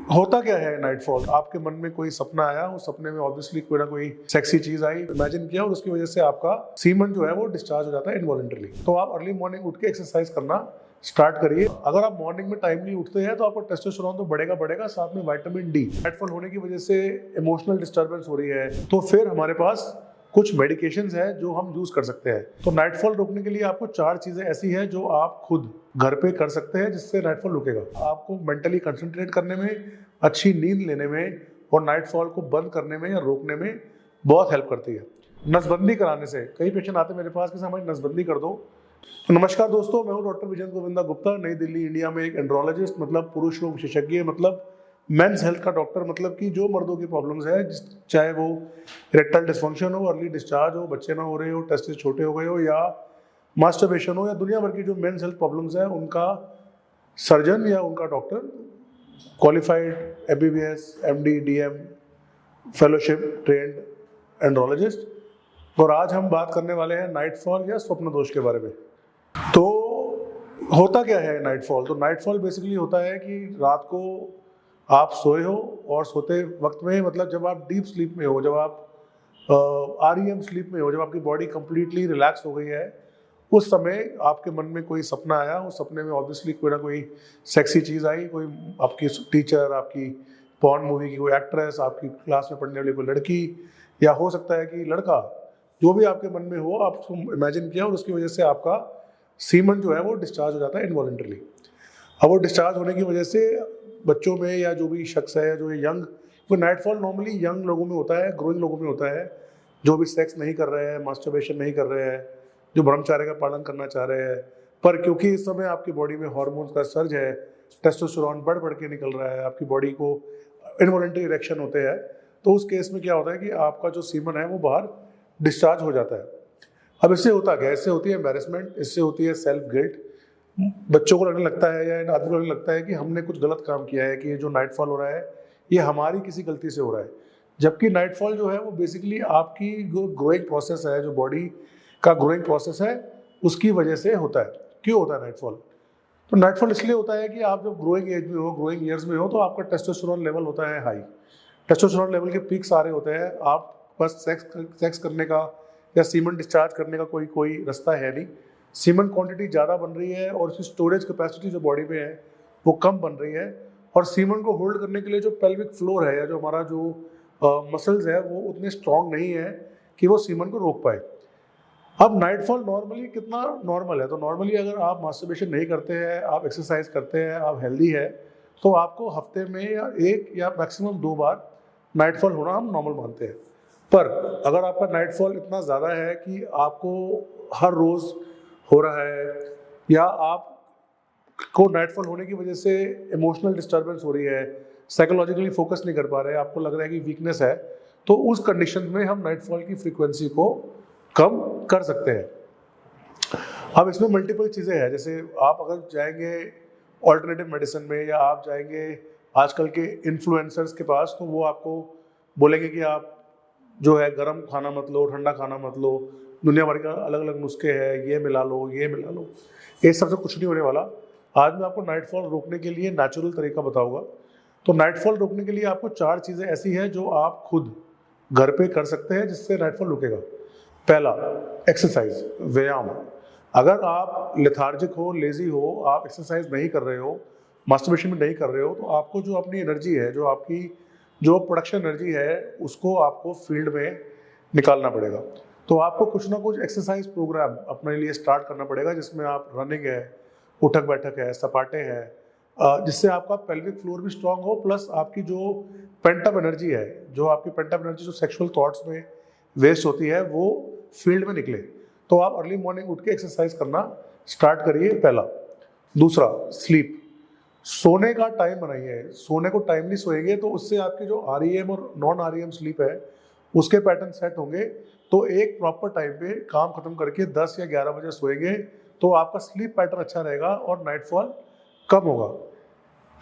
होता क्या है नाइटफॉल? आपके मन में कोई सपना आया, उस सपने में ऑब्वियसली कोई ना कोई सेक्सी चीज आई, इमेजिन किया और उसकी वजह से आपका सीमन जो है वो डिस्चार्ज हो जाता है इनवॉलंटरली। तो आप अर्ली मॉर्निंग उठ के एक्सरसाइज करना स्टार्ट करिए। अगर आप मॉर्निंग में टाइमली उठते हैं तो आपका टेस्टोस्टेरोन तो बढ़ेगा, साथ में विटामिन डी। नाइटफॉल होने की वजह से इमोशनल डिस्टर्बेंस हो रही है, तो फिर हमारे पास कुछ मेडिकेशंस है जो हम यूज कर सकते हैं। तो नाइटफॉल रोकने के लिए आपको 4 चीजें ऐसी है जो आप खुद घर पे कर सकते हैं जिससे नाइटफॉल रुकेगा। आपको मेंटली कंसंट्रेट करने में, अच्छी नींद लेने में और नाइटफॉल को बंद करने में या रोकने में बहुत हेल्प करती है। नसबंदी कराने से, कई पेशेंट आते हैं मेरे पास कि हमारी नसबंदी कर दो। तो नमस्कार दोस्तों, मैं हूं डॉक्टर विजय गोविंदा गुप्ता, नई दिल्ली इंडिया में एक एंड्रोलॉजिस्ट मतलब पुरुष रोग विशेषज्ञ, मतलब मेंस हेल्थ का डॉक्टर, मतलब कि जो मर्दों की प्रॉब्लम्स है, चाहे वो इरेक्टाइल डिस्फंक्शन हो, अर्ली डिस्चार्ज हो, बच्चे ना हो रहे हो, टेस्टिस छोटे हो गए हो, या मास्टरबेशन हो, या दुनिया भर की जो मेंस हेल्थ प्रॉब्लम्स है, उनका सर्जन या उनका doctor, qualified MBBS, MD, DM, fellowship trend andrologist. और आज हम बात करने वाले हैं नाइटफॉल या स्वप्न दोष के बारे में। तो होता क्या है नाइटफॉल? तो नाइटफॉल बेसिकली होता है कि रात को आप सोए हो और सोते वक्त में, मतलब जब आप डीप स्लीप में हो, जब आप आरईएम स्लीप में हो, जब आपकी बॉडी कंप्लीटली रिलैक्स हो गई है, उस समय आपके मन में कोई सपना आया। उस सपने में ऑब्वियसली कोई ना कोई सेक्सी चीज़ आई, कोई आपकी टीचर, आपकी पॉर्न मूवी की कोई एक्ट्रेस, आपकी क्लास में पढ़ने वाली कोई लड़की, या हो सकता है कि लड़का, जो भी आपके मन में हो, आप उसको इमेजिन किया और उसकी वजह से आपका सीमन जो है वो डिस्चार्ज हो जाता है इनवॉलंटरली। अब वो डिस्चार्ज होने की वजह से बच्चों में या जो भी शख्स है, जो यंग, तो नाइटफॉल नॉर्मली यंग लोगों में होता है, ग्रोइंग लोगों में होता है, जो भी सेक्स नहीं कर रहे हैं, मास्टरबेशन नहीं कर रहे हैं, जो ब्रह्मचर्य का पालन करना चाह रहे हैं, पर क्योंकि इस समय आपकी बॉडी में हार्मोन्स का सर्ज है, टेस्टोस्टेरोन बढ़ के निकल रहा है, आपकी बॉडी को इनवॉलंटरी इरेक्शन होते हैं, तो उस केस में क्या होता है कि आपका जो सीमन है वो बाहर डिस्चार्ज हो जाता है। अब इससे होता क्या है? इससे होती है एम्बैरेसमेंट, इससे होती है सेल्फ गिल्ट। बच्चों को लगने लगता है या इन आदमी को लगने लगता है कि हमने कुछ गलत काम किया है, कि ये जो नाइटफॉल हो रहा है ये हमारी किसी गलती से हो रहा है। जबकि नाइटफॉल जो है वो बेसिकली आपकी जो ग्रोइंग प्रोसेस है, जो बॉडी का ग्रोइंग प्रोसेस है, उसकी वजह से होता है। क्यों होता है नाइटफॉल? तो नाइटफॉल इसलिए होता है कि आप जब ग्रोइंग एज में हो, ग्रोइंग ईयर्स में हो, तो आपका टेस्टोस्टेरोन लेवल होता है हाई। टेस्टोस्टेरोन लेवल के पीक्स आ रहे होते हैं, आप बस सेक्स करने का या सीमन डिस्चार्ज करने का कोई रास्ता है नहीं। सीमन क्वांटिटी ज़्यादा बन रही है और उसकी स्टोरेज कैपेसिटी जो बॉडी में है वो कम बन रही है, और सीमन को होल्ड करने के लिए जो पेल्विक फ्लोर है या जो हमारा जो मसल्स है वो उतने स्ट्रांग नहीं है कि वो सीमन को रोक पाए। अब नाइटफॉल नॉर्मली कितना नॉर्मल है? तो नॉर्मली अगर आप मास्टरबेशन नहीं करते हैं, आप एक्सरसाइज करते हैं, आप हेल्दी है, तो आपको हफ्ते में या 1 या मैक्सिमम 2 बार नाइटफॉल होना हम नॉर्मल मानते हैं। पर अगर आपका नाइटफॉल इतना ज़्यादा है कि आपको हर रोज़ हो रहा है, या आप को नाइटफॉल होने की वजह से इमोशनल डिस्टर्बेंस हो रही है, साइकोलॉजिकली फोकस नहीं कर पा रहे, आपको लग रहा है कि वीकनेस है, तो उस कंडीशन में हम नाइटफॉल की फ्रीक्वेंसी को कम कर सकते हैं। अब इसमें मल्टीपल चीज़ें हैं, जैसे आप अगर जाएंगे ऑल्टरनेटिव मेडिसिन में, या आप जाएंगे आजकल के इन्फ्लुएंसर्स के पास, तो वो आपको बोलेंगे कि आप जो है गर्म खाना मत लो, ठंडा खाना मत लो, दुनिया भर का अलग अलग नुस्खे हैं, ये मिला लो, ये मिला लो। ये सबसे कुछ नहीं होने वाला। आज मैं आपको नाइटफॉल रोकने के लिए नेचुरल तरीका बताऊंगा। तो नाइटफॉल रोकने के लिए आपको 4 चीज़ें ऐसी हैं जो आप खुद घर पे कर सकते हैं जिससे नाइटफॉल रुकेगा। पहला, एक्सरसाइज, व्यायाम। अगर आप लेथार्जिक हो, लेजी हो, आप एक्सरसाइज नहीं कर रहे हो, मास्टरबेशन में नहीं कर रहे हो, तो आपको जो अपनी एनर्जी है, जो आपकी जो प्रोडक्शन एनर्जी है, उसको आपको फील्ड में निकालना पड़ेगा। तो आपको कुछ ना कुछ एक्सरसाइज प्रोग्राम अपने लिए स्टार्ट करना पड़ेगा, जिसमें आप रनिंग है, उठक बैठक है, सपाटे हैं, जिससे आपका पेल्विक फ्लोर भी स्ट्रांग हो, प्लस आपकी जो पेंटअप एनर्जी है, जो आपकी पेंटअप एनर्जी जो सेक्सुअल थॉट्स में वेस्ट होती है, वो फील्ड में निकले। तो आप अर्ली मॉर्निंग उठ के एक्सरसाइज करना स्टार्ट करिए, पहला। दूसरा, स्लीप, सोने का टाइम बनाइए। सोने को टाइमली सोएंगे तो उससे आपकी जो आरईएम और नॉन आरईएम स्लीप है उसके पैटर्न सेट होंगे। तो एक प्रॉपर टाइम पे काम खत्म करके 10 या 11 बजे सोएंगे तो आपका स्लीप पैटर्न अच्छा रहेगा और नाइटफॉल कम होगा।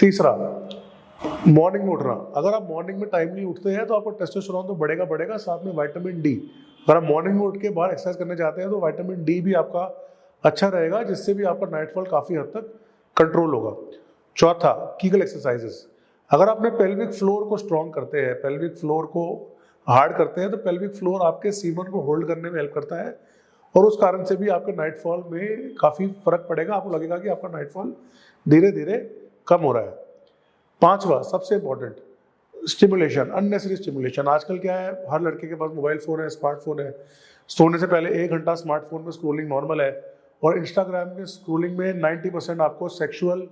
तीसरा, मॉर्निंग में उठना। अगर आप मॉर्निंग में टाइमली उठते हैं तो आपको टेस्टोस्टेरोन तो बढ़ेगा, साथ में विटामिन डी। अगर आप मॉर्निंग में उठ के बाहर एक्सरसाइज करने जाते हैं तो विटामिन डी भी आपका अच्छा रहेगा, जिससे भी आपका नाइटफॉल काफ़ी हद तक कंट्रोल होगा। चौथा, कीगल एक्सरसाइजेस। अगर आपने पेल्विक फ्लोर को स्ट्रॉन्ग करते हैं, पेल्विक फ्लोर को हार्ड करते हैं, तो पेल्विक फ्लोर आपके सीमन को होल्ड करने में हेल्प करता है और उस कारण से भी आपके नाइटफॉल में काफ़ी फर्क पड़ेगा। आपको लगेगा कि आपका नाइटफॉल धीरे धीरे कम हो रहा है। 5वां सबसे इंपॉर्टेंट, स्टिमुलेशन, अननेसेसरी स्टिमुलेशन। आजकल क्या है, हर लड़के के पास मोबाइल फ़ोन है, स्मार्टफोन है। सोने से पहले 1 घंटा स्मार्टफोन में स्क्रोलिंग नॉर्मल है और इंस्टाग्राम के स्क्रोलिंग में 90% आपको सेक्सुअल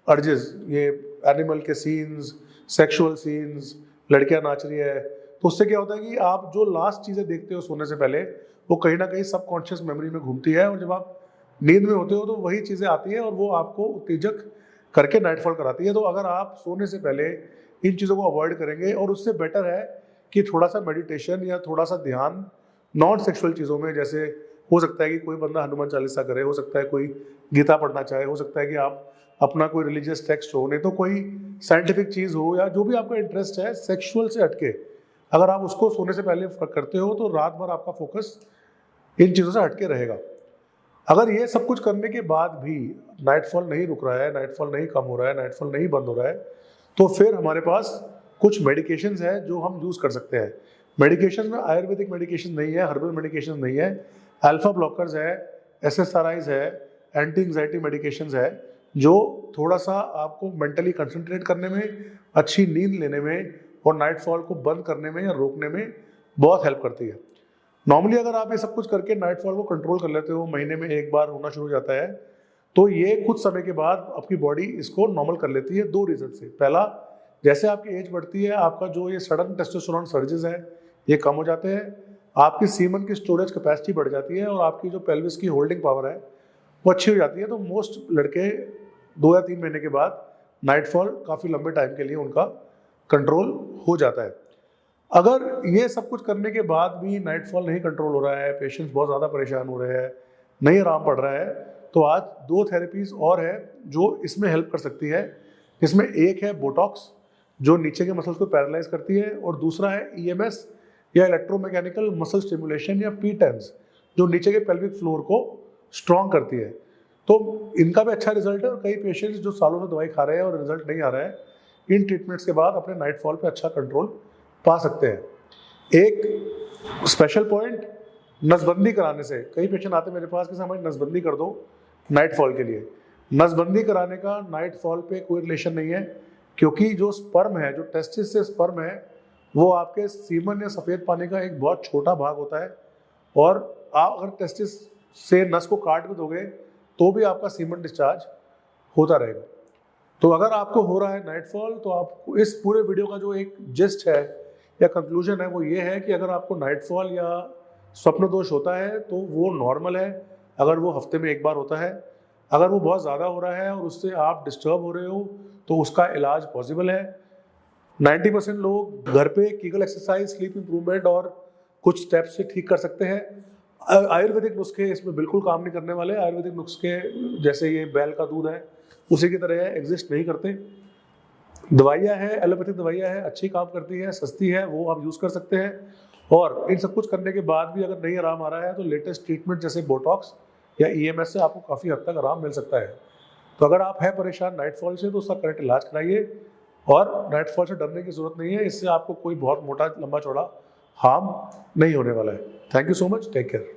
अर्जेस, ये एनिमल के सीन्स, सेक्सुअल सीन्स, लड़कियां नाच रही है, तो उससे क्या होता है कि आप जो लास्ट चीज़ें देखते हो सोने से पहले वो कहीं ना कहीं सबकॉन्शियस मेमोरी में घूमती है और जब आप नींद में होते हो तो वही चीज़ें आती है और वो आपको उत्तेजक करके नाइटफॉल कराती है। तो अगर आप सोने से पहले इन चीज़ों को अवॉइड करेंगे, और उससे बेटर है कि थोड़ा सा मेडिटेशन या थोड़ा सा ध्यान नॉन सेक्सुअल चीज़ों में, जैसे हो सकता है कि कोई बंदा हनुमान चालीसा करे, हो सकता है कोई गीता पढ़ना चाहे, हो सकता है कि आप अपना कोई रिलीजियस टेक्स्ट हो, नहीं तो कोई साइंटिफिक चीज़ हो, या जो भी आपका इंटरेस्ट है सेक्सुअल से हटके अगर आप उसको सोने से पहले करते हो तो रात भर आपका फोकस इन चीज़ों से हटके रहेगा। अगर ये सब कुछ करने के बाद भी नाइटफॉल नहीं रुक रहा है, नाइटफॉल नहीं कम हो रहा है, नाइटफॉल नहीं बंद हो रहा है, तो फिर हमारे पास कुछ मेडिकेशंस है जो हम यूज़ कर सकते हैं। मेडिकेशन में आयुर्वेदिक मेडिकेशन नहीं है, हर्बल मेडिकेशन नहीं है, अल्फा ब्लॉकर्स है, SSRIs है, एंटी एंग्जाइटी मेडिकेशंस है, जो थोड़ा सा आपको मेंटली कंसंट्रेट करने में, अच्छी नींद लेने में और नाइटफॉल को बंद करने में या रोकने में बहुत हेल्प करती है। नॉर्मली अगर आप ये सब कुछ करके नाइटफॉल को कंट्रोल कर लेते हो, महीने में 1 बार होना शुरू हो जाता है, तो ये कुछ समय के बाद आपकी बॉडी इसको नॉर्मल कर लेती है 2 रीज़न से। पहला, जैसे आपकी एज बढ़ती है आपका जो ये सडन टेस्टोस्टेरोन सर्जेस है ये कम हो जाते हैं, आपकी सीमन की स्टोरेज कैपेसिटी बढ़ जाती है और आपकी जो पेल्विस की होल्डिंग पावर है वो अच्छी हो जाती है। तो मोस्ट लड़के 2 या 3 महीने के बाद नाइटफॉल काफ़ी लंबे टाइम के लिए उनका कंट्रोल हो जाता है। अगर ये सब कुछ करने के बाद भी नाइटफॉल नहीं कंट्रोल हो रहा है, पेशेंट्स बहुत ज़्यादा परेशान हो रहे हैं, नहीं आराम पड़ रहा है, तो आज 2 थेरेपीज़ और है जो इसमें हेल्प कर सकती है। इसमें एक है बोटॉक्स जो नीचे के मसल्स को पैरालाइज करती है, और दूसरा है EMS या इलेक्ट्रोमैकेनिकल मसल स्टिमुलेशन या P-TENS जो नीचे के पेल्विक फ्लोर को स्ट्रॉन्ग करती है। तो इनका भी अच्छा रिजल्ट है और कई पेशेंट्स जो सालों से दवाई खा रहे हैं और रिजल्ट नहीं आ रहा है, इन ट्रीटमेंट्स के बाद अपने नाइटफॉल पे अच्छा कंट्रोल पा सकते हैं। एक स्पेशल पॉइंट, नसबंदी कराने से कई पेशेंट आते हैं मेरे पास कि हमारी नसबंदी कर दो नाइटफॉल के लिए। नसबंदी कराने का नाइटफॉल पे कोई रिलेशन नहीं है, क्योंकि जो स्पर्म है, जो टेस्टिस से स्पर्म है, वो आपके सीमन या सफ़ेद पानी का एक बहुत छोटा भाग होता है, और आप अगर टेस्टिस से नस को काट भी दोगे तो भी आपका सीमन डिस्चार्ज होता रहेगा। तो अगर आपको हो रहा है नाइटफॉल, तो आपको इस पूरे वीडियो का जो एक जिस्ट है या कंक्लूजन है वो ये है कि अगर आपको नाइटफॉल या स्वप्न दोष होता है तो वो नॉर्मल है। अगर वो हफ्ते में 1 बार होता है, अगर वो बहुत ज़्यादा हो रहा है और उससे आप डिस्टर्ब हो रहे हो तो उसका इलाज पॉसिबल है। 90% लोग घर पे कीगल एक्सरसाइज, स्लीप इंप्रूवमेंट और कुछ स्टेप्स से ठीक कर सकते हैं। आयुर्वेदिक नुस्खे इसमें बिल्कुल काम नहीं करने वाले। आयुर्वेदिक नुस्खे जैसे ये बैल का दूध है उसी की तरह एग्जिस्ट नहीं करते। दवाइयाँ हैं, एलोपैथिक दवाइयाँ हैं, अच्छी काम करती है, सस्ती है, वो आप यूज़ कर सकते हैं। और इन सब कुछ करने के बाद भी अगर नहीं आराम आ रहा है तो लेटेस्ट ट्रीटमेंट जैसे बोटॉक्स या EMS से आपको काफ़ी हद तक आराम मिल सकता है। तो अगर आप हैं परेशान नाइटफॉल से तो उसका करेक्ट इलाज कराइए, और नाइटफॉल से डरने की ज़रूरत नहीं है, इससे आपको कोई बहुत मोटा लंबा चौड़ा हार्म नहीं होने वाला है। Thank you so much, take care.